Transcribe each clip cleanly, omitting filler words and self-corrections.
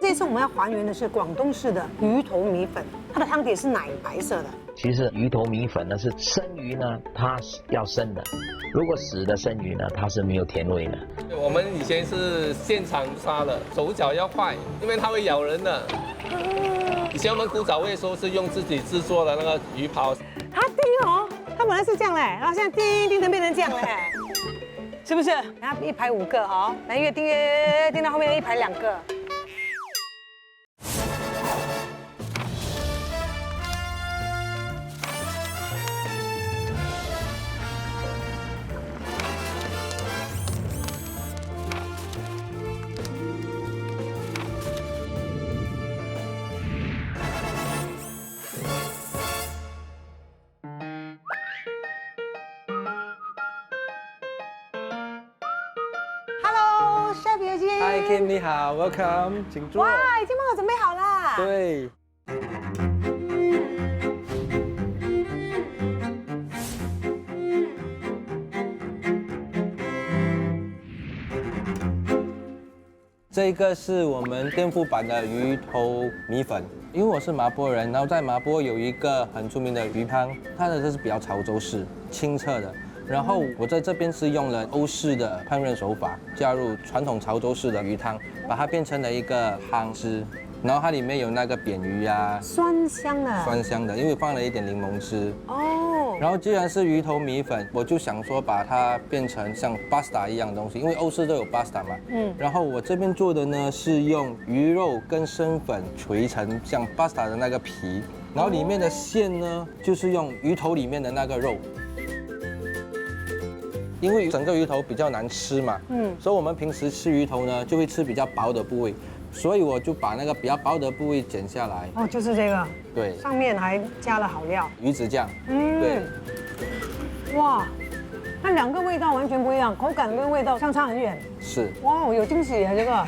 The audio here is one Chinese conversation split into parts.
这次我们要还原的是广东式的鱼头米粉，它的汤底是奶白色的。其实鱼头米粉呢是生鱼呢，它是要生的；如果死的生鱼呢，它是没有甜味的。我们以前是现场杀的，手脚要快，因为它会咬人的。以前我们古早味的时候是用自己制作的那个鱼刨。它叮哦，它本来是这样嘞，然后现在叮成变成这样嘞，是不是？然后一排5个哦，然后越叮到后面一排2个。Chef 尤金 Hi Kim， 你好 ，Welcome， 请坐。哇，已经帮我准备好啦。对。这个是我们颠覆版的鱼头米粉，因为我是麻坡人，然后在麻坡有一个很出名的鱼汤，它的这是比较潮州式、清澈的。然后我在这边是用了欧式的烹饪手法，加入传统潮州式的鱼汤，把它变成了一个汤汁。然后它里面有那个扁鱼啊，酸香的，酸香的，因为放了一点柠檬汁。哦。然后既然是鱼头米粉，我就想说把它变成像 pasta 一样的东西，因为欧式都有 pasta 嘛。然后我这边做的呢是用鱼肉跟生粉锤成像 pasta 的那个皮，然后里面的馅呢就是用鱼头里面的那个肉。因为整个鱼头比较难吃嘛，所以我们平时吃鱼头呢就会吃比较薄的部位，所以我就把那个比较薄的部位剪下来。哦，就是这个。对。上面还加了好料，鱼子酱。对。哇，那2个味道完全不一样，口感跟味道相差很远。是。哇，有惊喜啊这个。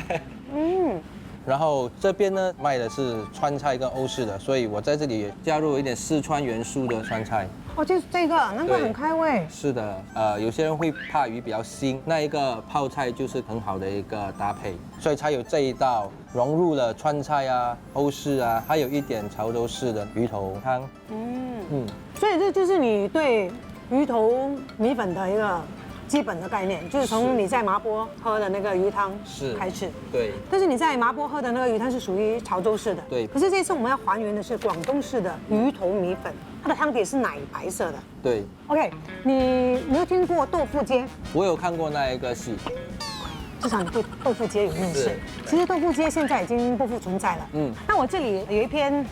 然后这边呢卖的是川菜跟欧式的，所以我在这里也加入一点四川元素的川菜。哦，就是这个，难怪很开胃。是的，有些人会怕鱼比较腥，那一个泡菜就是很好的一个搭配，所以才有这一道融入了川菜啊、欧式啊，还有一点潮州式的鱼头汤。所以这就是你对鱼头米粉的一个基本的概念，就是从你在麻坡喝的那个鱼汤开始。对。但是你在麻坡喝的那个鱼汤是属于潮州式的。对。可是这次我们要还原的是广东式的鱼头米粉，它的汤底是奶白色的。对。OK， 你有听过豆腐街？我有看过那一个戏。至少你对豆腐街有认识。其实豆腐街现在已经不复存在了。那我这里有一篇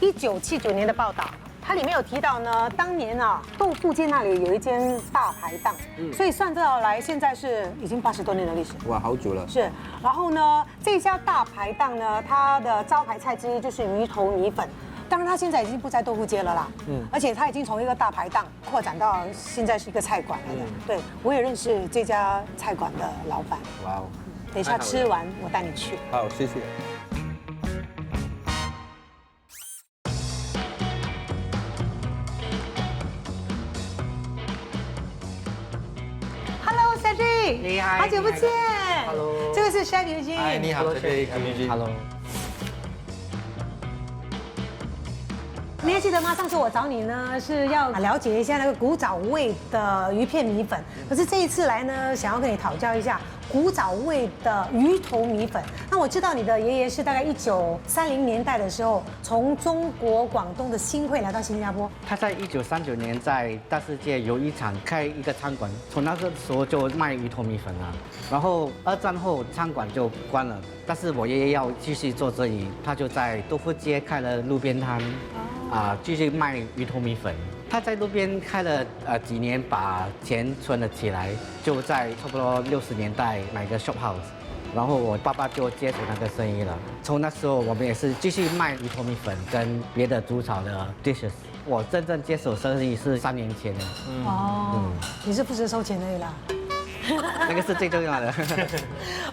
1979年的报道。它里面有提到呢，当年啊，豆腐街那里有一间大排档，所以算照来，现在是已经80多年的历史。哇，好久了。是，然后呢，这家大排档呢，它的招牌菜之一就是鱼头米粉。当然，它现在已经不在豆腐街了啦，而且它已经从一个大排档扩展到现在是一个菜馆了的。对，我也认识这家菜馆的老板。哇哦，等一下吃完我带你去。好，谢谢。你好，好久不见。Hello， 这个是 Chef 尤金。你好 ，Chef 尤金。Hello。你还记得吗？上次我找你呢是要了解一下那个古早味的鱼片米粉，可是这一次来呢，想要跟你讨教一下古早味的鱼头米粉。那我知道你的爷爷是大概1930年代的时候，从中国广东的新会来到新加坡。他在1939年在大世界游艺场开一个餐馆，从那个时候就卖鱼头米粉了。然后2战后餐馆就关了，但是我爷爷要继续做生意，他就在豆腐街开了路边摊。继续卖鱼头米粉。他在路边开了几年，把钱存了起来，就在差不多60年代买个 shop house， 然后我爸爸就接手那个生意了。从那时候我们也是继续卖鱼头米粉跟别的煮炒的 dishes。我真正接手生意是3年前的。你是负责收钱而已啦。那个是最重要的。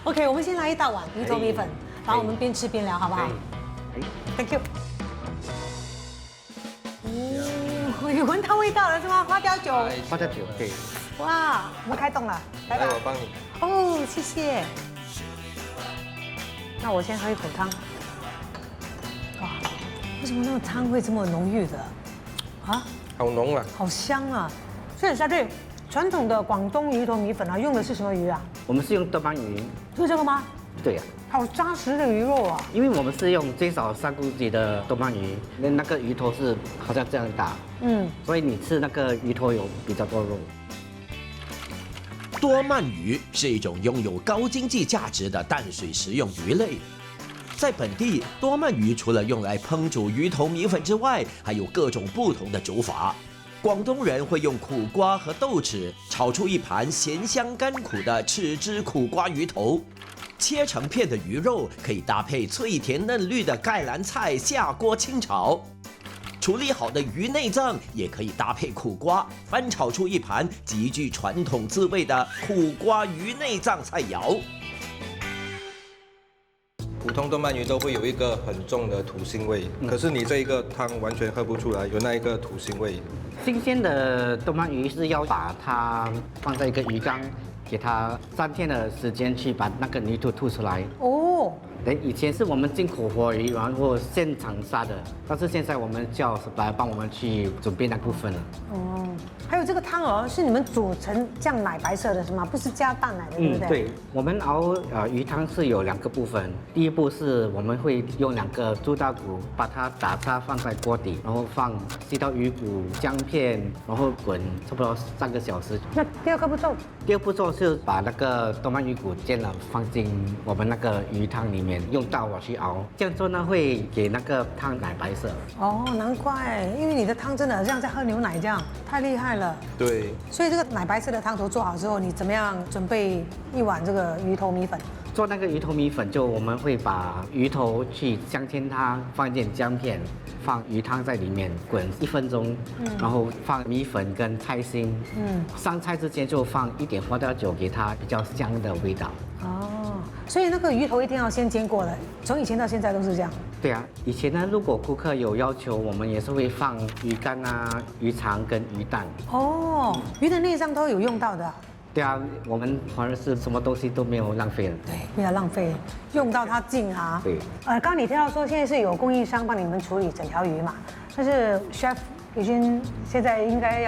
OK， 我们先来一大碗鱼头米粉，然后我们边吃边聊，好不好？Thank you。有闻到味道了是吗？花雕酒。花雕酒，对。哇，我们开动了，来吧。来，我帮你。哦，谢谢。那我先喝一口汤。哇，为什么那个汤会这么浓郁的？啊，好浓啊！好香啊！所以小弟，传统的广东鱼头米粉啊，用的是什么鱼啊？我们是用豆瓣鱼，是这个吗？对呀、好扎实的鱼肉啊！因为我们是用最少3公斤的豆瓣鱼，那个鱼头是好像这样大，所以你吃那个鱼头有比较多肉。多鳗鱼是一种拥有高经济价值的淡水食用鱼类。在本地，多鳗鱼除了用来烹煮鱼头米粉之外，还有各种不同的煮法。广东人会用苦瓜和豆豉炒出一盘咸香甘苦的豉汁苦瓜鱼头，切成片的鱼肉可以搭配脆甜嫩绿的盖兰菜下锅清炒。处理好的鱼内脏也可以搭配苦瓜，翻炒出一盘极具传统滋味的苦瓜鱼内脏菜肴。普通豆鳗鱼都会有一个很重的土腥味，可是你这一个汤完全喝不出来有那一个土腥味。新鲜的豆瓣鱼是要把它放在一个鱼缸，给它3天的时间去把那个泥土吐出来。哦，以前是我们进口活鱼，然后现场杀的，但是现在我们叫 supplier 帮我们去准备那部分了。哦，还有这个汤哦，是你们煮成这样奶白色的是吗？不是加淡奶的，对不对？对，我们熬鱼汤是有2个部分。第一步是我们会用2个猪大骨把它打叉放在锅底，然后放西刀鱼骨、姜片，然后滚差不多3个小时。那第二个步骤，第二步骤是把那个豆瓣鱼骨煎了放进我们那个鱼汤里面，用刀网去熬。这样做呢会给那个汤奶白色。哦，难怪，因为你的汤真的很像在喝牛奶这样，太厉害了。对，所以这个奶白色的汤头做好之后，你怎么样准备1碗这个鱼头米粉？做那个鱼头米粉，就我们会把鱼头去香煎它，放一点姜片，放鱼汤在里面滚1分钟，然后放米粉跟菜心，上菜之前就放一点花雕酒，给它比较香的味道。哦，所以那个鱼头一定要先煎过的，从以前到现在都是这样。对啊，以前呢，如果顾客有要求，我们也是会放鱼干啊、鱼肠跟鱼蛋。哦，鱼的内脏都有用到的。对啊，我们华人是什么东西都没有浪费的。对，不要浪费，用到它尽啊。对。刚刚你提到说现在是有供应商帮你们处理整条鱼嘛，但是 chef 宇君现在应该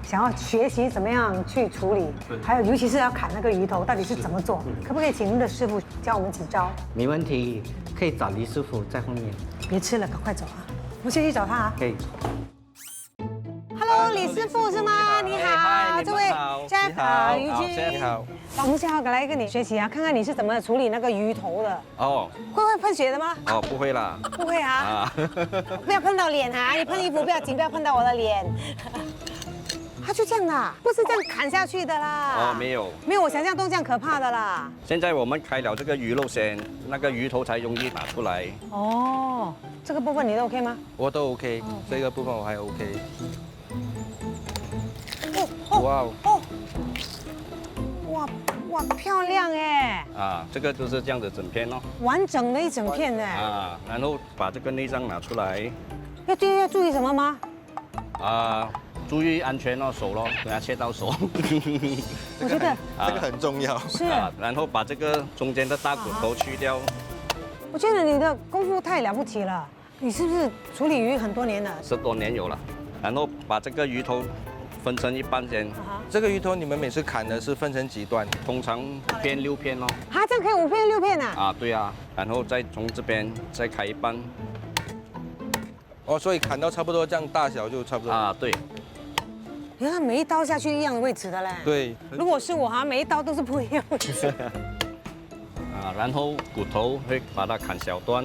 想要学习怎么样去处理，还有尤其是要砍那个鱼头到底是怎么做，可不可以请您的师傅教我们几招？没问题，可以找黎师傅在后面。别吃了，赶快走啊！我们先去找他啊。可以。Hello， 李师傅是吗？你好，这位 chef 宇君，你好。我们想要来跟你学习啊，看看你是怎么处理那个鱼头的。哦会喷血的吗？哦，不会啦。不会啊，不要碰到脸啊！你喷衣服不要紧，不要碰到我的脸。他就这样啦，不是这样砍下去的啦。哦，没有，没有我想象中这样可怕的啦。现在我们开了这个鱼肉先，那个鱼头才容易拿出来。哦，这个部分你都 OK 吗？我都 OK，这个部分我还 OK。哇哦，哇，漂亮哎！啊，这个就是这样子整片哦。完整的一整片呢。啊，然后把这个内脏拿出来。要注意什么吗？啊，注意安全哦，手咯，不要切到手。我觉得这个很重要。是。然后把这个中间的大骨头去掉。我觉得你的功夫太了不起了，你是不是处理鱼很多年了？10多年有了。然后把这个鱼头分成一半先。这个鱼头你们每次砍的是分成几段？通常片6片哦。啊，这样可以5片6片啊？啊，对啊。然后再从这边再开一半。哦，所以砍到差不多这样大小就差不多。啊，对。你看每一刀下去一样的位置的嘞。对。如果是我每一刀都是不一样位置。啊，然后骨头会把它砍小段。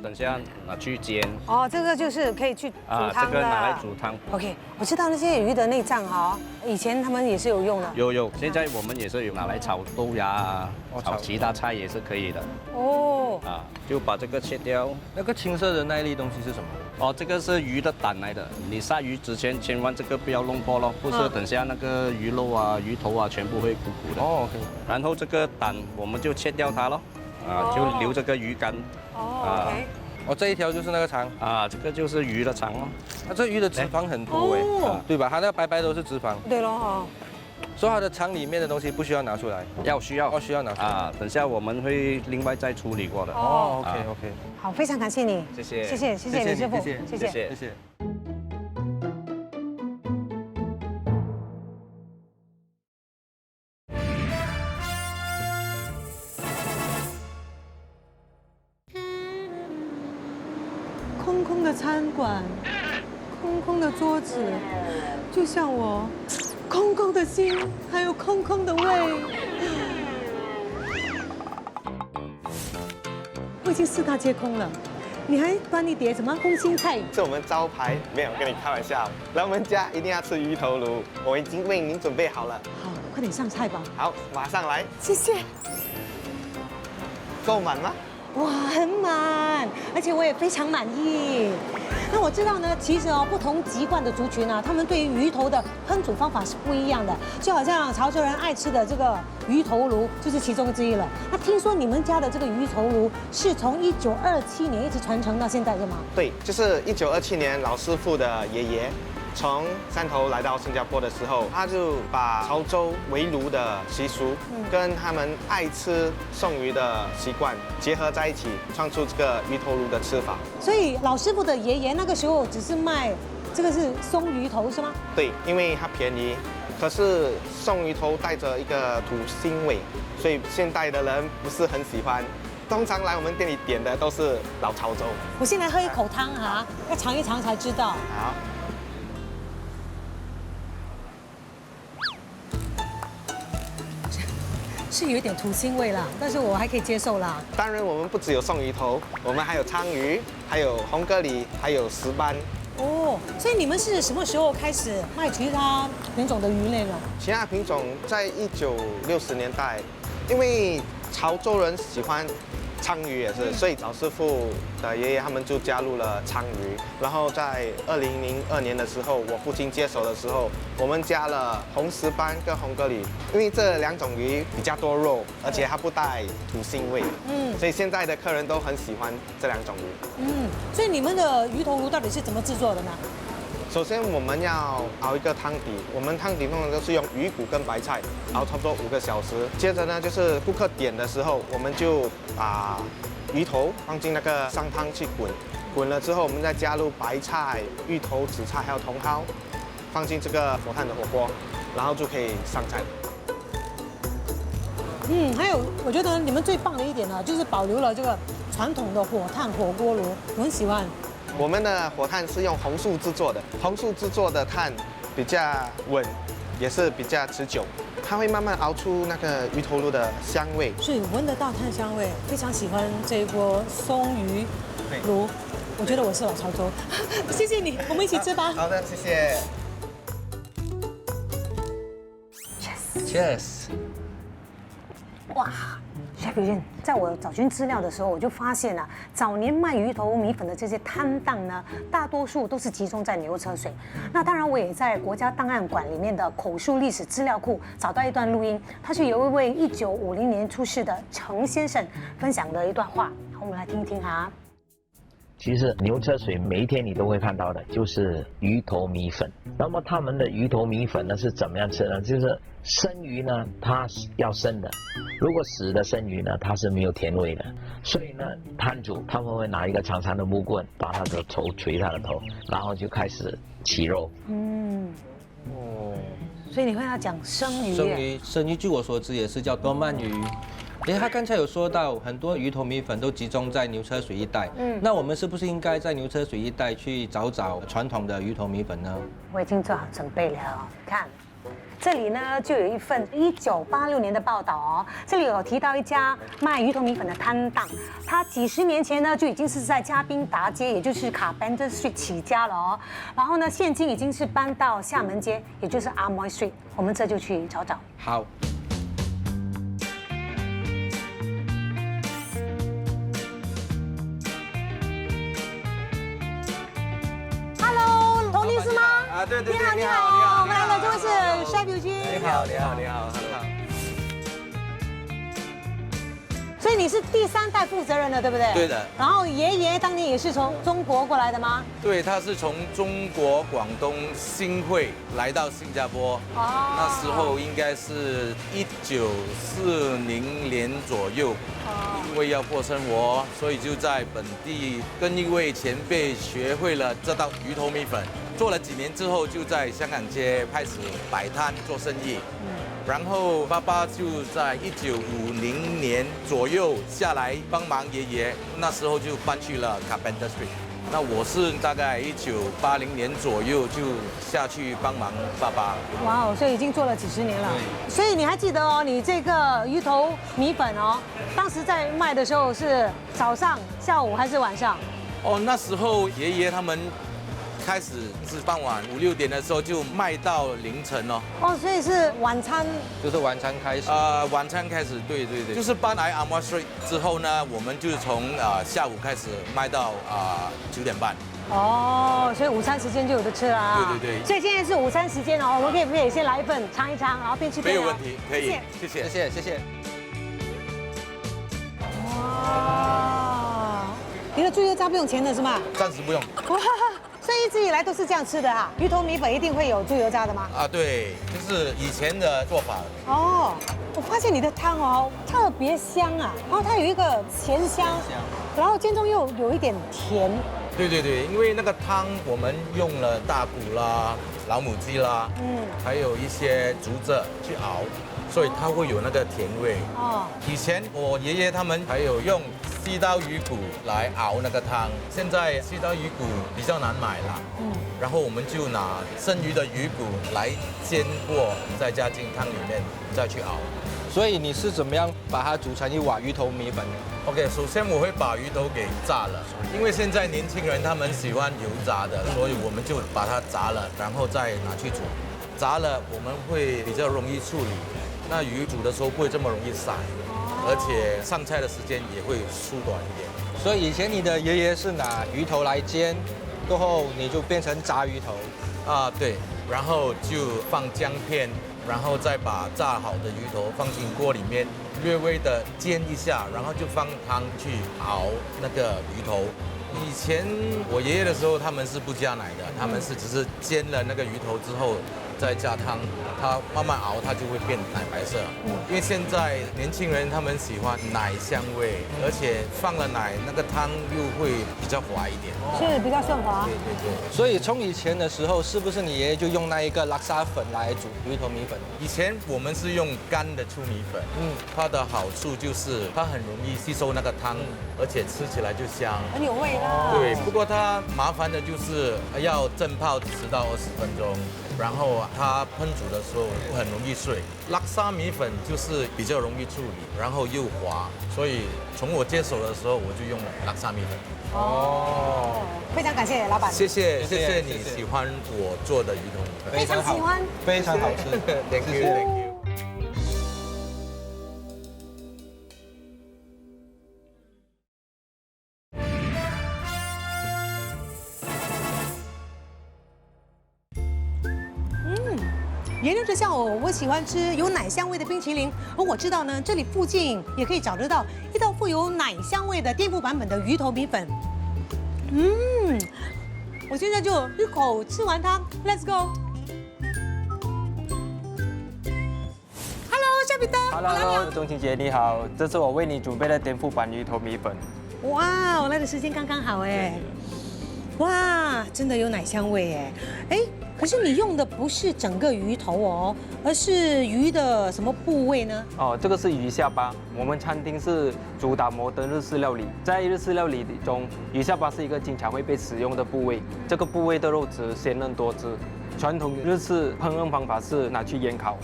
等下拿去煎。哦，这个就是可以去煮汤的。这个拿来煮汤。OK， 我知道那些鱼的内脏哈，以前他们也是有用的。有，现在我们也是有拿来炒豆芽啊，炒其他菜也是可以的。哦。啊，就把这个切掉。那个青色的那一粒东西是什么？哦，这个是鱼的胆来的。你杀鱼之前千万这个不要弄破咯，不是等下那个鱼肉啊、鱼头啊全部会苦苦的。哦 ，OK。然后这个胆我们就切掉它咯。啊，就留这个鱼干。哦 ，OK。哦，这一条就是那个肠。啊，这个就是鱼的肠哦。这鱼的脂肪很多哎，对吧？它那个白白都是脂肪。对咯哈。说好的肠里面的东西不需要拿出来，需要需要拿出来。啊，等下我们会另外再处理过的。哦，OK。好，非常感谢你，谢谢谢谢李师傅，谢谢。谢谢。空空的餐馆，空空的桌子，就像我空空的心，还有空空的胃。我已经4大皆空了，你还端一碟什么空心菜？是我们招牌，没有跟你开玩笑。来我们家一定要吃鱼头炉，我已经为您准备好了。好，快点上菜吧。好，马上来。谢谢。够满吗？哇，很满，而且我也非常满意。那我知道呢，其实不同籍贯的族群啊，他们对于鱼头的烹煮方法是不一样的。就好像潮州人爱吃的这个鱼头炉就是其中之一了。那听说你们家的这个鱼头炉是从1927年一直传承到现在，是吗？对，就是1927年老师傅的爷爷从汕头来到新加坡的时候，他就把潮州围炉的习俗跟他们爱吃送鱼的习惯结合在一起，创出这个鱼头炉的吃法。所以老师傅的爷爷那个时候只是卖这个是松鱼头是吗？对，因为它便宜，可是送鱼头带着一个土腥味，所以现代的人不是很喜欢。通常来我们店里点的都是老潮州。我先来喝一口汤哈，要尝一尝才知道。好。是有一点土腥味啦，但是我还可以接受啦。当然，我们不只有送鱼头，我们还有鲳鱼，还有红蛤蜊，还有石斑。哦，所以你们是什么时候开始卖其他品种的鱼类呢？其他品种在1960年代，因为潮州人喜欢鲳鱼也是，所以老师傅的爷爷他们就加入了鲳鱼。然后在2002年的时候，我父亲接手的时候，我们加了红石斑跟红蛤蜊，因为这2种鱼比较多肉，而且它不带土腥味。所以现在的客人都很喜欢这2种鱼。所以你们的鱼头炉到底是怎么制作的呢？首先我们要熬一个汤底，我们汤底通常都是用鱼骨跟白菜熬差不多5个小时。接着呢，就是顾客点的时候，我们就把鱼头放进那个上汤去滚，滚了之后，我们再加入白菜、芋头、紫菜还有茼蒿，放进这个火炭的火锅，然后就可以上菜。还有我觉得你们最棒的一点呢，就是保留了这个传统的火炭火锅炉，我很喜欢。我们的火炭是用红树制作的，红树制作的炭比较稳，也是比较持久，它会慢慢熬出那个鱼头炉的香味。是闻得到炭香味，非常喜欢这一锅松鱼炉。我觉得我是老潮州，谢谢你，我们一起吃吧。好的，谢谢。Cheers。哇，Chef Eugene，在我找寻资料的时候，我就发现啊，早年卖鱼头米粉的这些摊档呢，大多数都是集中在牛车水。那当然，我也在国家档案馆里面的口述历史资料库找到一段录音，它是由一位1950年出世的程先生分享的一段话，我们来听一听哈。其实牛车水每一天你都会看到的，就是鱼头米粉。那么他们的鱼头米粉呢是怎么样吃呢？就是生鱼呢，它要生的；如果死的生鱼呢，它是没有甜味的。所以呢，摊主他们会拿一个长长的木棍，把他的头捶他的头，然后就开始起肉。所以你会要讲生鱼。生鱼，据我所知也是叫多鳗鱼。他刚才有说到很多鱼头米粉都集中在牛车水一带，那我们是不是应该在牛车水一带去找传统的鱼头米粉呢？我已经做好准备了，看。这里呢就有一份1986年的报道哦，这里有提到一家卖鱼头米粉的摊档，他几十年前呢就已经是在嘉宾达街，也就是卡班德 Street 起家了哦，然后呢现今已经是搬到厦门街，也就是阿摩 Street， 我们这就去找找。好。对，你好，我们来了，这位是 Chef Eugene。你好。所以以你是第3代负责人了，对不对？对的。然后爷爷当年也是从中国过来的吗？对，他是从中国广东新会来到新加坡，那时候应该是1940年左右，因为要过生活，所以就在本地跟一位前辈学会了这道鱼头米粉。做了几年之后，就在香港街开始摆摊做生意。然后爸爸就在1950年左右下来帮忙爷爷，那时候就搬去了 Carpenter Street。那我是大概1980年左右就下去帮忙爸爸。哇哦，所以已经做了几十年了。所以你还记得哦，你这个鱼头米粉哦，当时在卖的时候是早上、下午还是晚上？哦，那时候爷爷他们开始是傍晚5、6点的时候就卖到凌晨哦。哦，所以是晚餐。就是晚餐开始。晚餐开始，对，就是搬来 Amoy Street 之后呢，我们就从下午开始卖到9点半。哦，所以午餐时间就有的吃啦。对。所以现在是午餐时间哦，我们可以不可以先来一份尝一尝，然后边吃边聊？没有问题，可以，谢谢。哇，你的猪油渣不用钱的是吗？暂时不用。哇，所以一直以来都是这样吃的啊？鱼头米粉一定会有猪油渣的吗？对，就是以前的做法。哦，我发现你的汤哦特别香啊，然后它有一个咸香，然后间中又有一点甜。对，因为那个汤我们用了大骨啦、老母鸡啦，还有一些竹蔗去熬，所以它会有那个甜味。以前我爷爷他们还有用西刀鱼骨来熬那个汤，现在西刀鱼骨比较难买了，然后我们就拿生鱼的鱼骨来煎过，再加进汤里面再去熬。所以你是怎么样把它煮成一碗鱼头米粉的 ？OK， 首先我会把鱼头给炸了，因为现在年轻人他们喜欢油炸的，所以我们就把它炸了，然后再拿去煮。炸了我们会比较容易处理，那鱼煮的时候不会这么容易散，而且上菜的时间也会缩短一点。所以以前你的爷爷是拿鱼头来煎，过后你就变成炸鱼头。对，然后就放姜片。然后再把炸好的鱼头放进锅里面，略微的煎一下，然后就放汤去熬那个鱼头。以前我爷爷的时候，他们是不加奶的，他们是只是煎了那个鱼头之后再加汤，它慢慢熬，它就会变奶白色。因为现在年轻人他们喜欢奶香味，而且放了奶，那个汤又会比较滑一点，是比较顺滑。对。所以从以前的时候，是不是你爷爷就用那一个拉沙粉来煮鱼头米粉？以前我们是用干的粗米粉，它的好处就是它很容易吸收那个汤，而且吃起来就香，很有味道。对，不过它麻烦的就是要浸泡10到20分钟。然后它烹煮的时候很容易碎，拉沙米粉就是比较容易处理，然后又滑，所以从我接手的时候我就用拉沙米粉。非常感谢老板。谢谢你喜欢我做的鱼头米粉，非常喜欢，非常好吃。Thank you。沿着这像我喜欢吃有奶香味的冰淇淋，而我知道呢，这里附近也可以找得到一道富有奶香味的颠覆版本的鱼头米粉。我现在就一口吃完它 ，Let's go。Hello， 夏彼得。Hello， 钟晴姐你好，这是我为你准备的颠覆版鱼头米粉。哇，我来的时间刚刚好哎。哇，真的有奶香味哎。可是你用的不是整个鱼头哦，而是鱼的什么部位呢？这个是鱼下巴。我们餐厅是主打摩登日式料理，在日式料理中，鱼下巴是一个经常会被使用的部位。这个部位的肉质鲜嫩多汁。传统日式烹饪方法是拿去烟烤，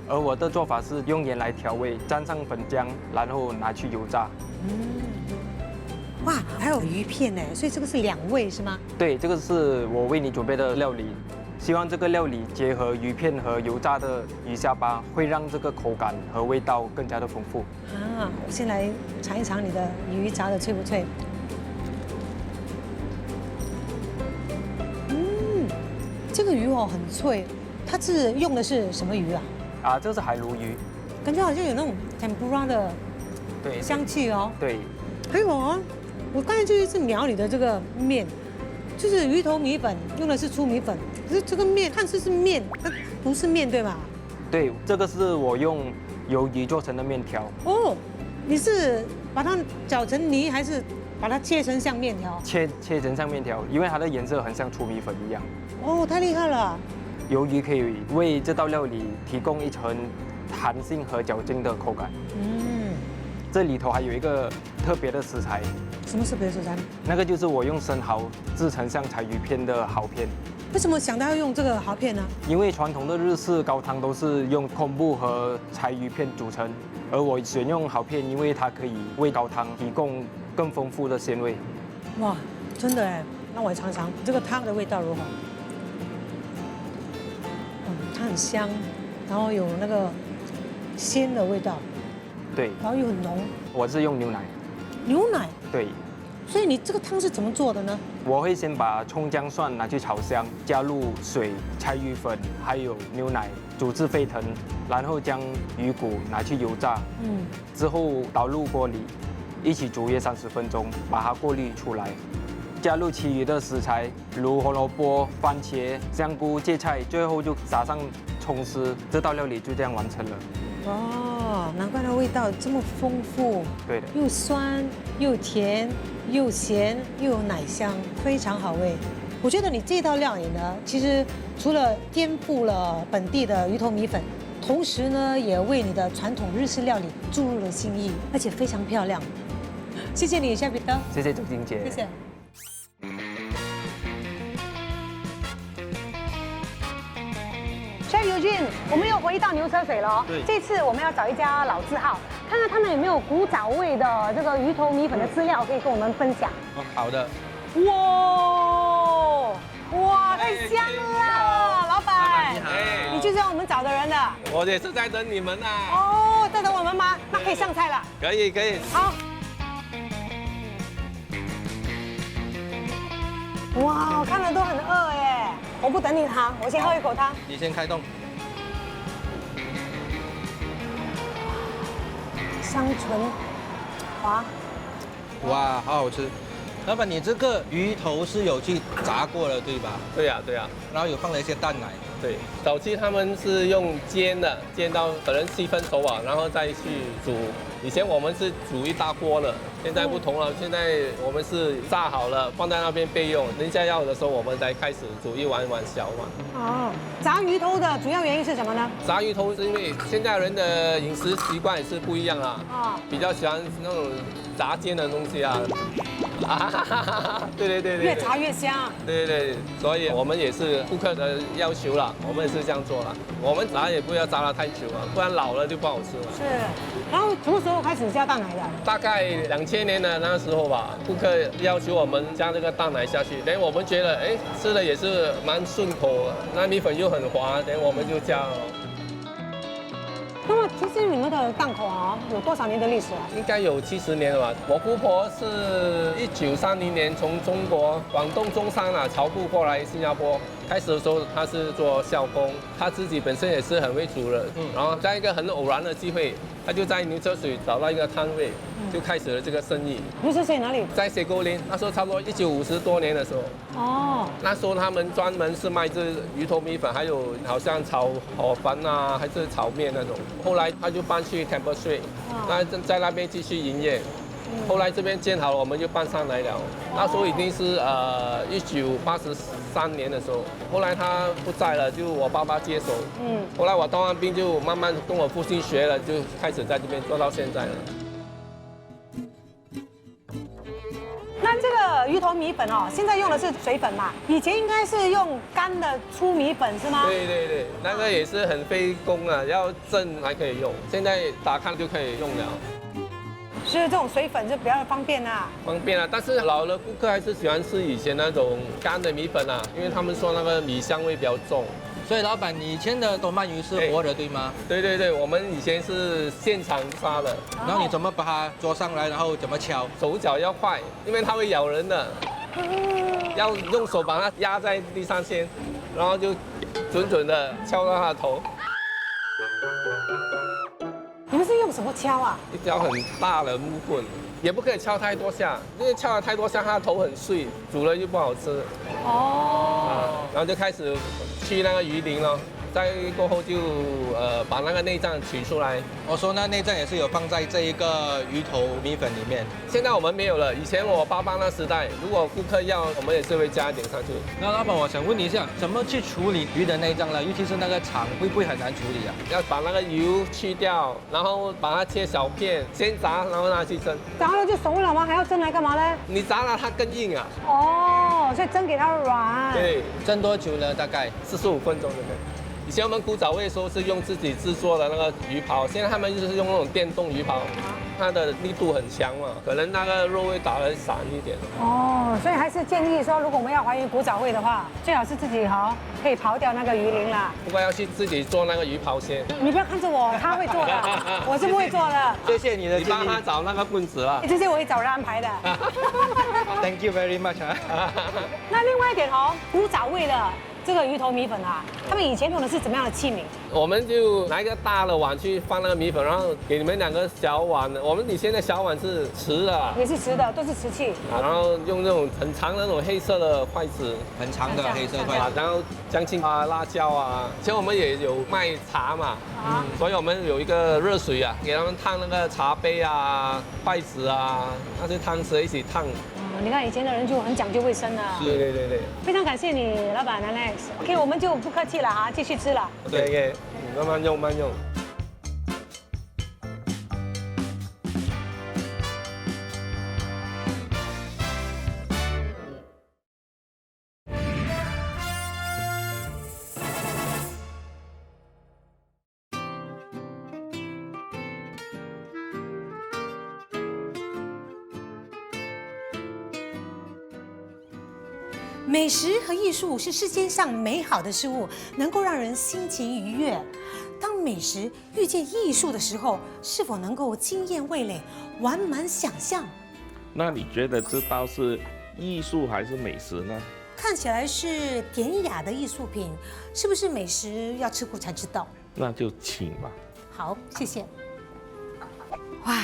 而我的做法是用盐来调味，沾上粉浆，然后拿去油炸。哇，还有鱼片呢，所以这个是2味是吗？对，这个是我为你准备的料理。希望这个料理结合鱼片和油炸的鱼下巴，会让这个口感和味道更加的丰富。我先来尝一尝你的鱼炸的脆不脆？这个鱼很脆，它是用的是什么鱼啊？这是海鲈鱼，感觉好像有那种tempura的对，香气哦。对，还有啊，我刚才就一直瞄你的这个面，就是鱼头米粉，用的是粗米粉，可是这个面看似是面，它不是面对吧？对，这个是我用鱿鱼做成的面条，哦，你是把它搅成泥，还是把它切成像面条？切成像面条，因为它的颜色很像粗米粉一样。哦，太厉害了！鱿鱼可以为这道料理提供一层弹性和嚼劲的口感。嗯，这里头还有一个特别的食材，什么是别的食材？那个就是我用生蚝制成像柴鱼片的蚝片。为什么想到要用这个蚝片呢？因为传统的日式高汤都是用昆布和柴鱼片组成，而我选用蚝片，因为它可以为高汤提供更丰富的鲜味。哇，真的哎，那我也尝尝这个汤的味道如何？它很香，然后有那个鲜的味道，对，然后又很浓。我是用牛奶。牛奶？对。所以你这个汤是怎么做的呢？我会先把葱姜蒜拿去炒香，加入水、柴鱼粉还有牛奶，煮至沸腾，然后将鱼骨拿去油炸，之后倒入锅里，一起煮约30分钟，把它过滤出来。加入其余的食材，如红萝卜、番茄、香菇、芥菜，最后就撒上葱丝，这道料理就这样完成了。哦，难怪它味道这么丰富。对的，又酸又甜又咸又有奶香，非常好味。我觉得你这道料理呢，其实除了颠覆了本地的鱼头米粉，同时呢，也为你的传统日式料理注入了新意，而且非常漂亮。谢谢你，夏彼得。谢谢周静姐。谢谢。Chef Eugene，我们又回到牛车水了哦。对。这次我们要找一家老字号，看看他们有没有古早味的这个鱼头米粉的资料可以跟我们分享。哦，好的。哇，太香了，老板。你好。你就是要我们找的人的。我也是在等你们呐。哦，在等我们吗？那可以上菜了。可以可以。好。哇，我看了都很饿耶！我不等你汤，我先喝一口汤。你先开动。香醇滑。哇，好好吃。老板，你这个鱼头是有去炸过了，对吧？对呀对呀。然后有放了一些蛋奶。对，早期他们是用煎的，煎到可能7分熟啊，然后再去煮。以前我们是煮一大锅的，现在不同了，现在我们是炸好了，放在那边备用。人家要的时候，我们才开始煮一碗小碗。哦，炸鱼头的主要原因是什么呢？炸鱼头是因为现在人的饮食习惯也是不一样啊，比较喜欢那种炸煎的东西啊。对，越炸越香。对，所以我们也是顾客的要求了，我们也是这样做了。我们炸也不要炸得太久啊，不然老了就不好吃了。是，然后什么时候开始加蛋奶的？大概2000年的那时候吧，顾客要求我们加这个蛋奶下去，等我们觉得吃的也是蛮顺口，那米粉又很滑，等我们就加了。那么其实你们的档口啊，有多少年的历史啊？应该有70年了吧。我姑婆是1930年从中国广东中山潮埠过来新加坡。开始的时候她是做校工，她自己本身也是很会煮的。然后在一个很偶然的机会，她就在牛车水找到一个摊位，就开始了这个生意。牛车水哪里？在水沟林，那时候差不多1950多年的时候。哦。那时候他们专门是卖这鱼头米粉，还有好像炒河粉啊，还是炒面那种。后来他就搬去 Temple Street， 那在那边继续营业。后来这边建好了，我们就搬上来了。那时候已经是1983年的时候，后来他不在了，就我爸爸接手。后来我当完兵就慢慢跟我父亲学了，就开始在这边做到现在了。那这个鱼头米粉哦，现在用的是水粉嘛？以前应该是用干的粗米粉是吗？对，那个也是很费工啊，要蒸才可以用。现在打开就可以用了。所以这种水粉就比较方便啊。方便啊，但是老的顾客还是喜欢吃以前那种干的米粉啊，因为他们说那个米香味比较重。所以老板，你以前的多鳗鱼是活的，对吗？对，我们以前是现场杀的。然后你怎么把它捉上来，然后怎么敲？手脚要快，因为它会咬人的。要用手把它压在地上先，然后就准准的敲到它的头。你们是用什么敲啊？一条很大的木棍，也不可以敲太多下，因为敲了太多下，它的头很碎，煮了就不好吃。哦。然后就开始去那个鱼鳞咯。再过后就把那个内脏取出来。我说那内脏也是有放在这一个鱼头米粉里面。现在我们没有了，以前我爸爸那时代，如果顾客要，我们也是会加一点上去。那老板，我想问你一下，怎么去处理鱼的内脏呢？尤其是那个肠，会不会很难处理啊？要把那个油去掉，然后把它切小片，先炸，然后拿去蒸。炸了就熟了吗？还要蒸来干嘛呢？你炸了它更硬啊。哦，所以蒸给它软。对，蒸多久呢？大概45分钟就可以。以前我们古早味的时候是用自己制作的那个鱼刨，现在他们就是用那种电动鱼刨，它的力度很强嘛，可能那个肉会打得散一点。哦，所以还是建议说，如果我们要还原古早味的话，最好是自己可以刨掉那个鱼鳞啦。不过要去自己做那个鱼刨先。你不要看着我，他会做的，我是不会做的。谢谢你的建议。你帮他找那个棍子啦。这些我会找人安排的。Thank you very much 啊。那另外一点古早味的这个鱼头米粉啊，他们以前用的是怎么样的器皿？我们就拿一个大的碗去放那个米粉，然后给你们2个小碗。我们以前的小碗是瓷的，也是瓷的，都是瓷器。然后用那种很长的那种黑色的筷子，很长的黑色筷子，然后姜青啊、辣椒啊。以前我们也有卖茶嘛，所以我们有一个热水啊，给他们烫那个茶杯啊、筷子啊，那些汤匙一起烫。你看以前的人就很讲究卫生啊。对。非常感谢你，老板 Alex。OK， 我们就不客气了哈，继续吃了。对，慢慢用，慢用。美食和艺术是世间上美好的事物，能够让人心情愉悦。当美食遇见艺术的时候，是否能够惊艳味蕾，完满想象？那你觉得这道是艺术还是美食呢？看起来是典雅的艺术品，是不是美食要吃过才知道？那就请吧。好，谢谢。哇，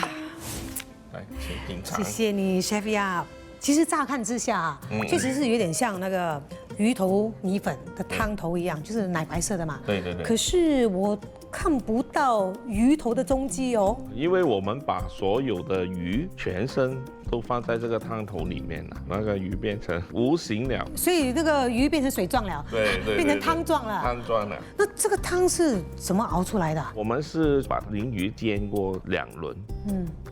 来，请品尝。谢谢你 ，Chef Yap。其实乍看之下确实是有点像那个鱼头米粉的汤头一样，就是奶白色的嘛。对。可是我看不到鱼头的踪迹哦。因为我们把所有的鱼全身都放在这个汤头里面了，那个鱼变成无形了，所以那个鱼变成水状了，对，变成汤状了。汤状了。那这个汤是怎么熬出来的？我们是把鲮鱼煎过2轮，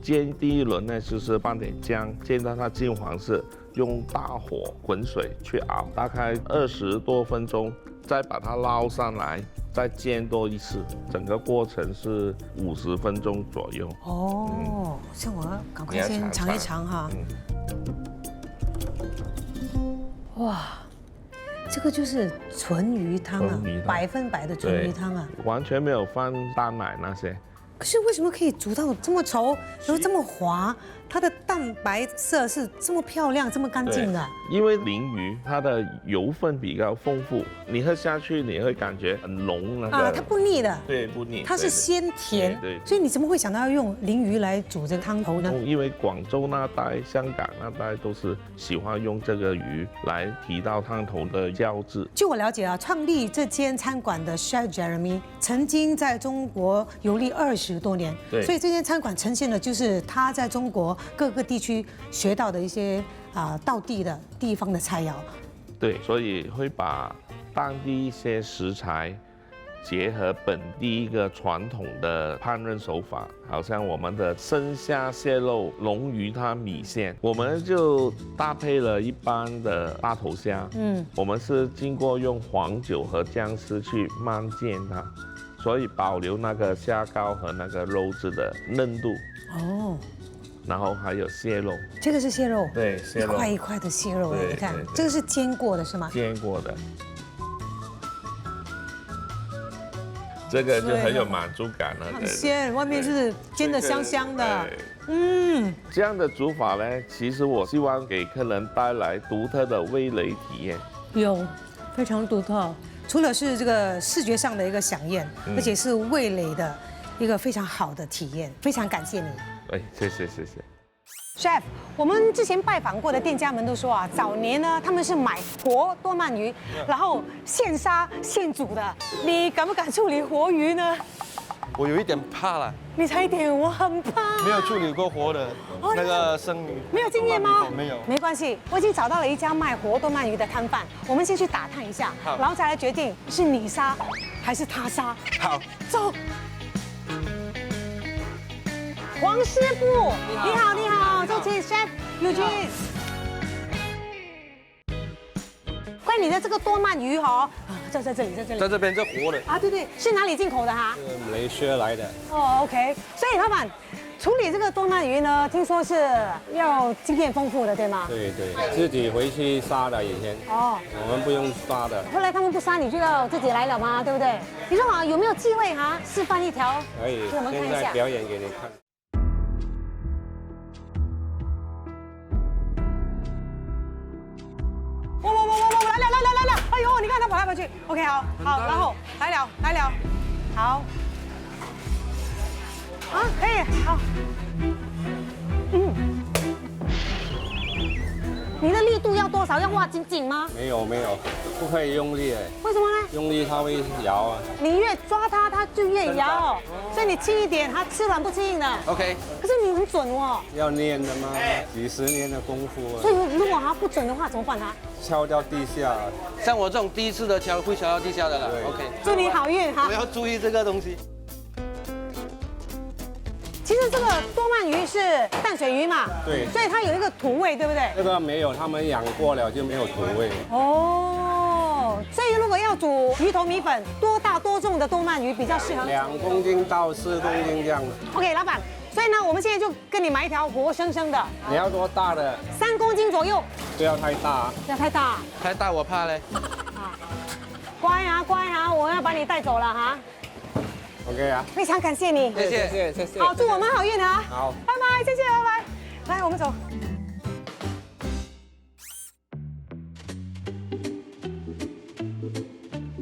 煎第1轮呢就是放点姜，煎到它金黄色，用大火滚水去熬，大概20多分钟，再把它捞上来，再煎多一次，整个过程是50分钟左右。哦，像我要赶快先尝一尝哈。哇，这个就是纯鱼汤啊，100%的纯鱼汤啊，完全没有放蛋奶那些。可是为什么可以煮到这么稠，然后这么滑？它的蛋白色是这么漂亮、这么干净的？因为鲮鱼它的油分比较丰富，你喝下去你会感觉很浓那个。啊，它不腻的。对，不腻。它是鲜甜。对。所以你怎么会想到要用鲮鱼来煮这个汤头呢？因为广州那带、香港那带都是喜欢用这个鱼来提到汤头的胶质。据我了解啊，创立这间餐馆的 Chef Jeremy 曾经在中国游历20多年，所以这间餐馆呈现的就是他在中国各个地区学到的一些道地的地方的菜肴。对，所以会把当地一些食材结合本地一个传统的烹饪手法，好像我们的生虾蟹肉龙鱼汤米线，我们就搭配了一般的大头虾，我们是经过用黄酒和姜丝去慢煎它，所以保留那个虾膏和那个肉质的嫩度。哦。然后还有蟹肉，这个是蟹肉，对，蟹肉一块一块的蟹肉，你看，这个是煎过的是吗？煎过的，这个就很有满足感了。很鲜，外面是煎的香香的。这样的煮法呢，其实我希望给客人带来独特的味蕾体验。有，非常独特。除了是这个视觉上的一个飨宴，而且是味蕾的一个非常好的体验，非常感谢你。哎，谢谢谢谢。 Chef， 我们之前拜访过的店家们都说啊，早年呢他们是买活多鳗鱼，然后现杀现煮的。你敢不敢处理活鱼呢？我有一点怕了，你差一点，我很怕。没有处理过活的那个生鱼，没有经验吗？没有。没关系，我已经找到了一家卖活多鳗鱼的摊贩，我们先去打探一下，然后再来决定是你杀还是他杀。好，走。 黄师傅，你好，你好，周琦 Chef Eugene。关于你的这个多鳗鱼哈，在这里，在这边这活的啊，对对，是哪里进口的哈？是马来西亚来的。哦 ，OK。所以老板处理这个多鳗鱼呢，听说是要经验丰富的，对吗？对对，自己回去杀的以前。哦。我们不用杀的。后来他们不杀，你就要自己来了吗？对不对？你说好有没有机会哈示范一条？可以，给我们看一下。现在表演给你看。 来了！哎呦，你看他跑来跑去。OK， 好，然后来了，好。啊，可以，好。你的力度要多少？要握紧紧吗？没有，不可以用力哎。为什么呢？用力它会摇啊。你越抓它，它就越摇。所以你轻一点，它吃软不吃硬的。OK。可是你很准哦。要练的吗？几十年的功夫。所以如果它不准的话，怎么办它？ 敲到地下，像我这种第一次的敲会敲到地下的了。OK， 祝你好运哈！我要注意这个东西。其实这个多鳗鱼是淡水鱼嘛，对，所以它有一个土味，对不对？这个没有，他们养过了就没有土味。哦，所以如果要煮鱼头米粉，多大多重的多鳗鱼比较适合？2公斤到4公斤这样。OK， 老板，所以呢，我们现在就跟你买一条活生生的。你要多大的？3公斤左右。不要太大。不要太大。太大我怕嘞。啊，乖啊，我要把你带走了哈。 OK 啊，非常感谢你，谢谢。好，祝我们好运啊！好，拜拜，谢谢，拜拜。来，我们走。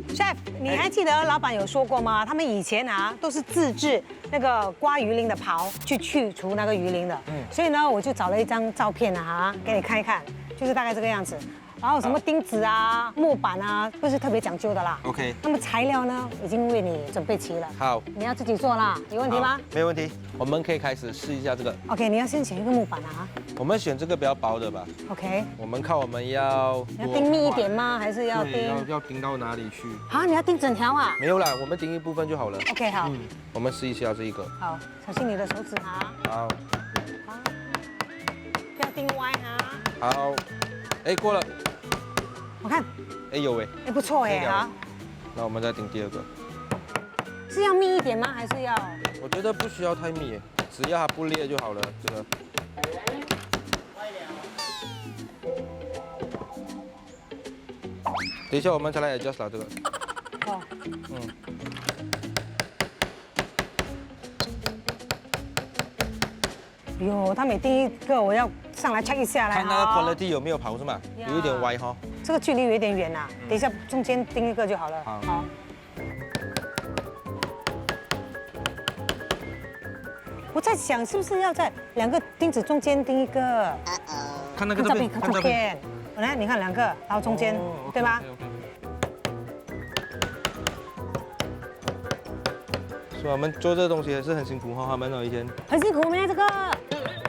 Chef， 你还记得老板有说过吗？他们以前啊都是自制那个刮鱼鳞的刨，去除那个鱼鳞的。所以呢，我就找了一张照片啊，给你看一看，就是大概这个样子。 然后什么钉子啊、木板啊，都是特别讲究的啦。OK。那么材料呢，已经为你准备齐了。好。你要自己做啦，有问题吗？没问题。我们可以开始试一下这个。OK， 你要先选一个木板啊。我们选这个比较薄的吧。OK。我们看我们要钉密一点吗？还是要钉？要钉到哪里去？啊，你要钉整条啊？没有啦，我们钉一部分就好了。OK， 好。我们试一下这一个。好，小心你的手指哈。好。好。不要钉歪哈。好。哎，过了。 我看，哎有哎，哎不错哎哈。那我们再钉第二个。是要密一点吗？还是要？我觉得不需要太密，只要它不裂就好了。这个。等一下我们再来 adjust 这个。哦。哟，他每钉一个，我要上来 check 一下来。看那个 quality 有没有跑是吗？有一点歪哈。这个距离有一点远呐，等一下中间钉一个就好了。好。我在想是不是要在2个钉子中间钉一个？看那个照片，看照片。来，你看2个，然后中间，对吗？ 所以我们做这个东西也是很辛苦哈，他们有一天很辛苦咩？这个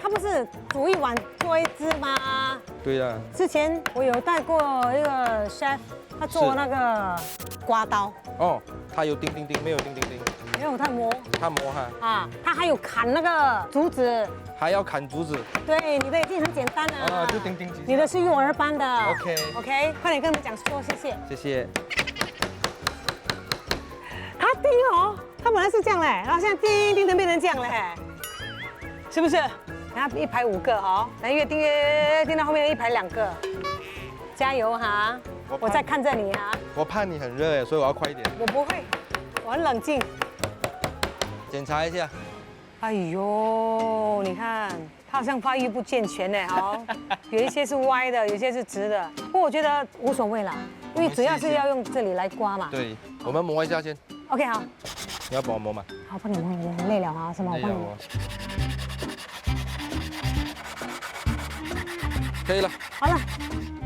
他不是煮一碗做一只吗？对呀。之前我有带过一个 chef， 他做那个刮刀。哦，他有钉，没有钉。没有，他磨。他磨哈。啊，他还有砍那个竹子。还要砍竹子。对，你的已经很简单了。啊，就钉。你的是幼儿班的。OK， 快点跟我们讲说谢谢。谢谢。他钉哦。 它本来是这样嘞，然后现在钉成变成这样嘞，是不是？然后1排5个哦，然后越钉到后面1排2个，加油哈！我在看着你哈。我怕你很热哎，所以我要快一点。我不会，我很冷静。检查一下。哎呦，你看它好像发育不健全呢，哦，有一些是歪的，有一些是直的。不过我觉得无所谓啦，因为主要是要用这里来刮嘛。对，我们磨一下先。 OK， 好。你要帮我磨吗？好，帮你摸，很累了啊，是吗？我帮你摸。可以了，好了，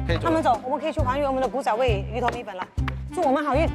可以走了。那我们走，我们可以去还原我们的古早味鱼头米粉了。祝我们好运。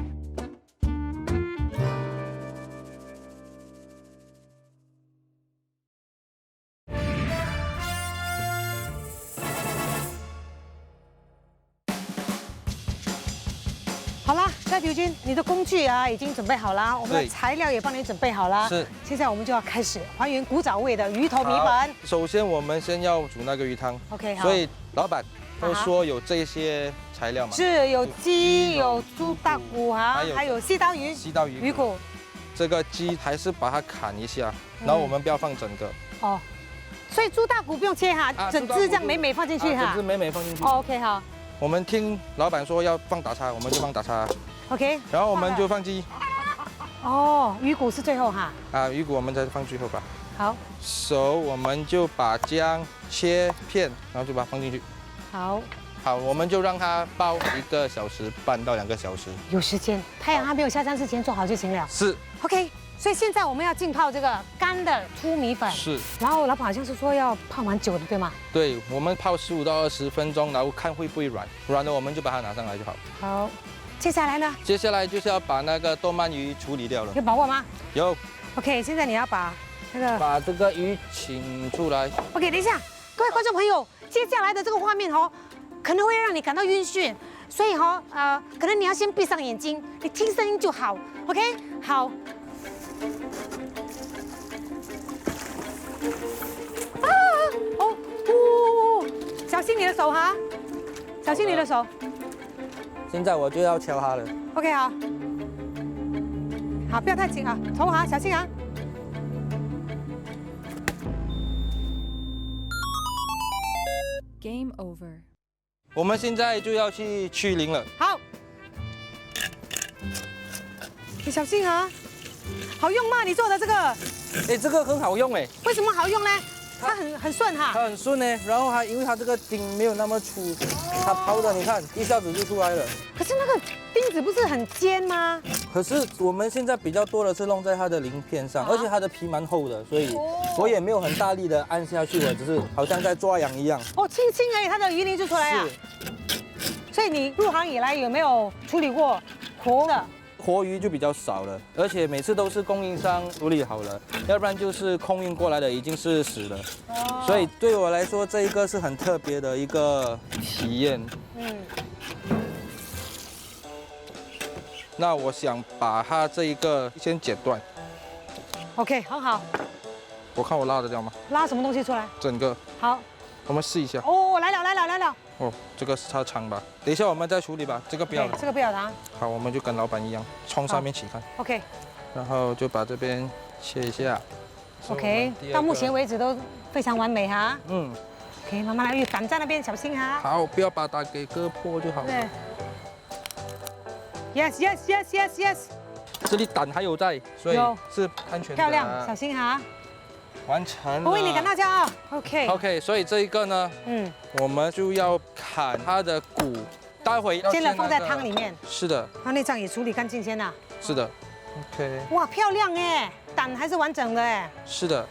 好啦，赖皮君，你的工具啊已经准备好了，我们的材料也帮你准备好了。是，现在我们就要开始还原古早味的鱼头米粉。首先我们先要煮那个鱼汤。OK， 好。所以老板都说有这些材料嘛？是有鸡，有猪大骨啊，还有西刀鱼。西刀鱼鱼骨。这个鸡还是把它砍一下，然后我们不要放整个。哦。所以猪大骨不用切哈，整只这样美美放进去哈。整只美美放进去。OK， 好。我们听老板说要放打叉，我们就放打叉。OK。然后我们就放鸡。哦，鱼骨是最后哈。啊，鱼骨我们再放最后吧。好。熟，我们就把姜切片，然后就把它放进去。好。好，我们就让它煲1个小时半到2个小时。有时间，太阳还没有下山之前做好就行了。是。OK。所以现在我们要浸泡这个干的粗米粉。是。然后老板好像是说要泡蛮久的，对吗？对，我们泡15到20分钟，然后看会不会软，软了我们就把它拿上来就好。好。接下来呢？接下来就是要把那个豆鳗鱼处理掉了。有把握吗？有。OK， 现在你要把那个把这个鱼请出来。OK， 等一下，各位观众朋友，接下来的这个画面哦，可能会让你感到晕眩，所以可能你要先闭上眼睛，你听声音就好。OK， 好。啊！小心你的手哈，小心你的手。现在我就要敲它了。OK， 好，好，不要太紧啊，头哈，小心啊。Game over。我们现在就要去去鳞了。好，你小心啊。好用吗？你做的这个？哎，这个很好用哎。为什么好用呢？它很顺哈。它很顺呢，然后因为它这个钉没有那么粗，它抛的你看一下子就出来了。可是那个钉子不是很尖吗？可是我们现在比较多的是弄在它的鳞片上，而且它的皮蛮厚的，所以我也没有很大力的按下去，我只是好像在抓痒一样。哦，轻轻而已，它的鱼鳞就出来了。所以你入行以来有没有处理过活的？活鱼就比较少了，而且每次都是供应商处理好了，要不然就是空运过来的已经是死了。所以对我来说，这一个是很特别的一个体验。那我想把它这一个先剪断。OK， 很好。我看我拉得掉吗？拉什么东西出来？整个。好。我们试一下。哦，来了。哦，这个是它长吧？等一下我们再处理吧，这个不要了。这个不要的啊。好，我们就跟老板一样，从上面起看。OK。然后就把这边切一下。OK， 到目前为止都非常完美哈。OK， 慢慢来，胆在那边，小心哈。好，不要把它给割破就好了。对。Yes。这里胆还有在，所以是安全的。漂亮，小心哈。完成了。我为你感到骄傲。OK， 所以这一个呢，我们就要砍它的骨，待会要先放在汤里面。是的。它内脏也处理干净先呐。是的。OK。哇，漂亮哎，胆还是完整的哎。是的。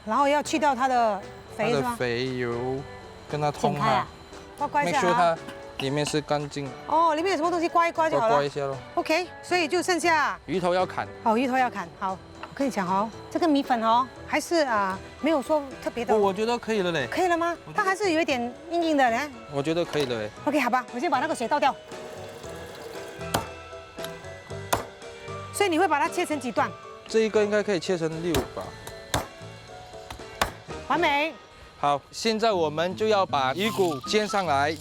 然后要去掉它的肥是吗？它的肥油跟它通它。刮一下。make sure它里面是干净。哦，里面有什么东西刮一刮就好了。刮一下咯。OK， 所以就剩下鱼头要砍。好，鱼头要砍。好。我跟你讲哦，这个米粉哦，还是没有说特别的。我觉得可以了嘞。可以了吗？它还是有一点硬硬的呢。我觉得可以了嘞。OK， 好吧，我先把那个水倒掉。所以你会把它切成几段？这一个应该可以切成6吧。完美。好，现在我们就要把鱼骨煎上来。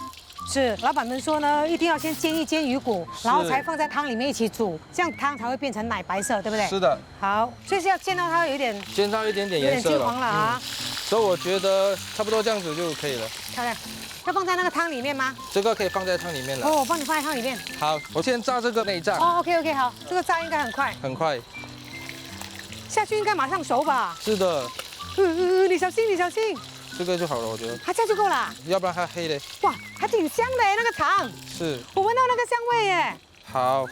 是，老板们说呢，一定要先煎一煎鱼骨，然后才放在汤里面一起煮，这样汤才会变成奶白色，对不对？是的。好，所以是要煎到它有点煎到一点点颜色了，有点金黄了啊。所以我觉得差不多这样子就可以了。漂亮。要放在那个汤里面吗？这个可以放在汤里面了。哦，我帮你放在汤里面。好，我先炸这个内脏。哦 ，OK， 好，这个炸应该很快。很快。下去应该马上熟吧？是的。你小心，你小心。这个就好了，我觉得。它这样就够了。要不然它黑嘞。哇，还挺香的那个肠。是。我闻到那个香味耶。好。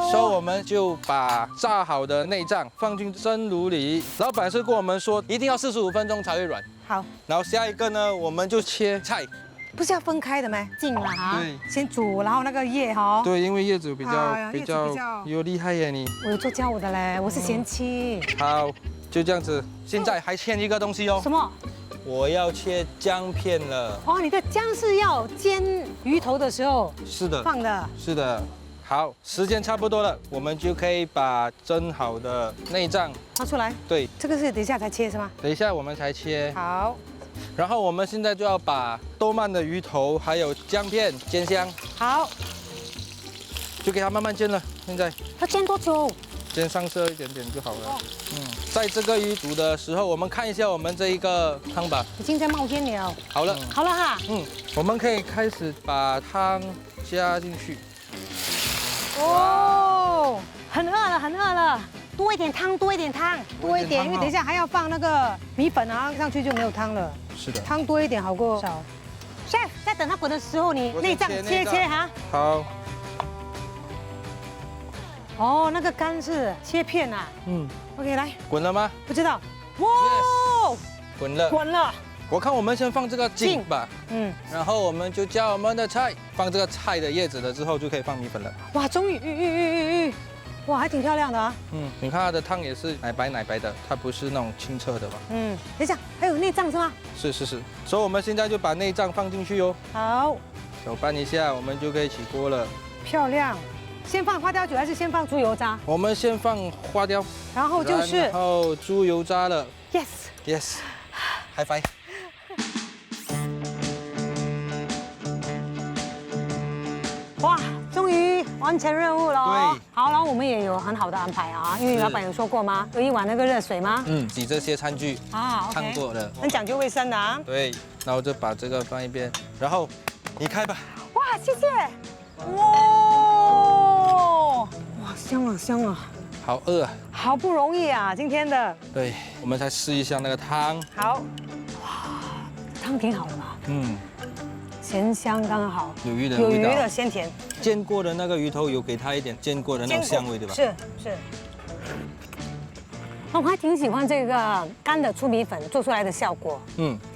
说。所以我们就把炸好的内脏放进蒸炉里。老板是跟我们说，一定要45分钟才会软。好。然后下一个呢，我们就切菜。不是要分开的吗？浸了哈。对。先煮，然后那个叶哈。对，因为叶子比较有厉害耶你。我有做教我的嘞，我是贤妻。好，就这样子。现在还欠一个东西哦。什么？我要切姜片了。哦，你的姜是要煎鱼头的时候是的放的。是的。好，时间差不多了，我们就可以把蒸好的内脏拿出来。对，这个是等一下才切是吗？等一下我们才切。好。然后我们现在就要把多曼的鱼头还有姜片煎香。好。就给它慢慢煎了。现在要煎多久？煎上色一点点就好了。在这个鱼煮的时候，我们看一下我们这一个汤吧。已经在冒烟了。好了。好了哈。我们可以开始把汤加进去。哦，很饿了，很饿了。多一点汤，多一点汤，多一点，因为等一下还要放那个米粉啊，上去就没有汤了。是的。汤多一点好过少。Chef， 在等它滚的时候，你内脏切哈。好。哦，那个肝是切片啊。OK， 来。滚了吗？不知道。哇！滚了。滚了。我看我们先放这个茎吧。然后我们就加我们的菜，放这个菜的叶子了之后就可以放米粉了。哇，终于，哇，还挺漂亮的啊。你看它的汤也是奶白的，它不是那种清澈的吧？等一下，还有内脏是吗？是。所以我们现在就把内脏放进去哦。好。手拌一下，我们就可以起锅了。漂亮。先放花雕酒还是先放猪油渣？我们先放花雕，然后猪油渣了。Yes。High five。哇，终于完成任务了。对。好，然后我们也有很好的安排啊，因为老板有说过吗？有一碗那个热水吗？洗这些餐具啊，烫过的，很讲究卫生的啊。对，然后就把这个放一边，然后你开吧。哇，谢谢。哇，香啊！好饿啊！好不容易啊，今天的。对，我们才试一下那个汤。好。哇，汤挺好的吧？咸香刚好，有鱼的鲜甜。煎过的那个鱼头有给它一点煎过的那种香味，对吧？是。我还挺喜欢这个干的粗米粉做出来的效果。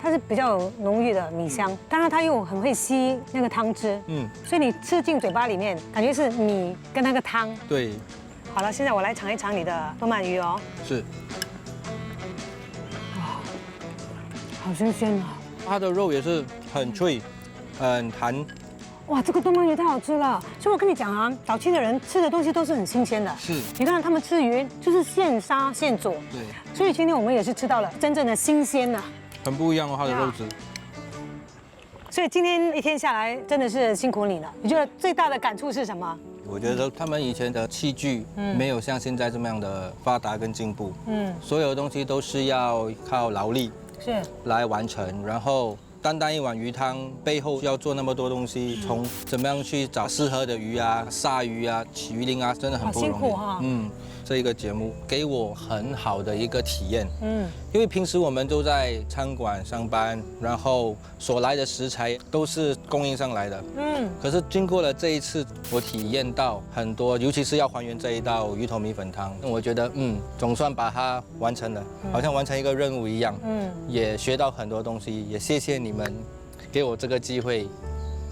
它是比较有浓郁的米香，当然它又很会吸那个汤汁。所以你吃进嘴巴里面，感觉是米跟那个汤。对。好了，现在我来尝一尝你的多曼鱼哦。是。哇，好新鲜啊！它的肉也是很脆。很弹，哇，这个多曼鱼太好吃了。所以我跟你讲啊，早期的人吃的东西都是很新鲜的。是，你看他们吃鱼就是现杀现做。对。所以今天我们也是吃到了真正的新鲜的。很不一样哦，它的肉质。所以今天一天下来真的是辛苦你了。你觉得最大的感触是什么？我觉得他们以前的器具没有像现在这么样的发达跟进步。所有东西都是要靠劳力来完成，然后。单一碗鱼汤背后要做那么多东西，从怎么样去找适合的鱼啊、杀鱼啊、起鱼鳞啊，真的很不容易。辛苦哈。这一个节目给我很好的一个体验。因为平时我们都在餐馆上班，然后所来的食材都是供应上来的。可是经过了这一次，我体验到很多，尤其是要还原这一道鱼头米粉汤，我觉得总算把它完成了，好像完成一个任务一样。也学到很多东西，也谢谢你们给我这个机会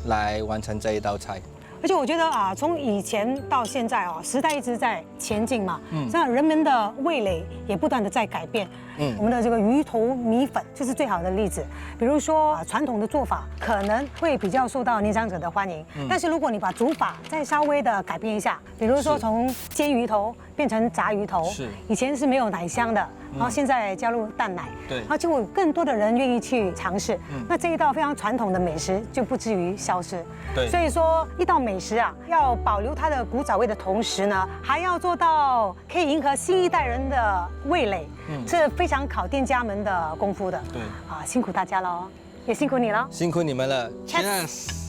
来完成这一道菜。而且我觉得啊，从以前到现在啊，时代一直在前进嘛，这样人们的味蕾也不断的在改变。我们的这个鱼头米粉就是最好的例子。比如说传统的做法可能会比较受到年长者的欢迎，但是如果你把煮法再稍微的改变一下，比如说从煎鱼头变成炸鱼头，以前是没有奶香的，然后现在加入淡奶，然后就有更多的人愿意去尝试，那这一道非常传统的美食就不至于消失。所以说一道美食啊，要保留它的古早味的同时呢，还要做到可以迎合新一代人的味蕾，是非常考店家们的功夫的。辛苦大家了，也辛苦你了，辛苦你们了。Cheers。